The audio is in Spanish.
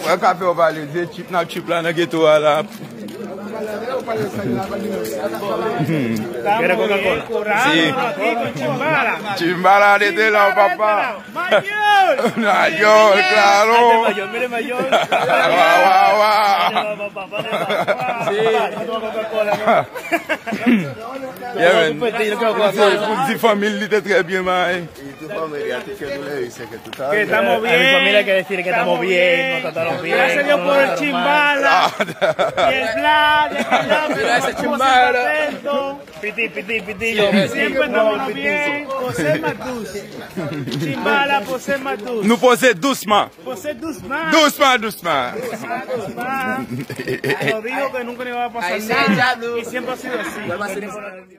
Un café au palais, c'est chip na chip là, dans ghetto là. ¿Quieres Coca-Cola? Sí. Aquí con Chimbala. Chimbala de la papá. ¡Mayor! Mayor, claro. Mayor, mire mayor. Guau, Sí. Coca-Cola. Yeah, man. Pour la famille, il était très bien, man. Que estamos bien. A mi familia hay que decir que estamos bien, nos trataron bien. Gracias a Dios por el Chimbala. Y el plan, Gracias, Chimbala. Piti. Siempre estamos bien. José Matus. Chimbala, José Matus. Nous poser doucement. José Duzman. Doucement. Nos dijo que nunca le iba a pasar nada. Y siempre ha sido así.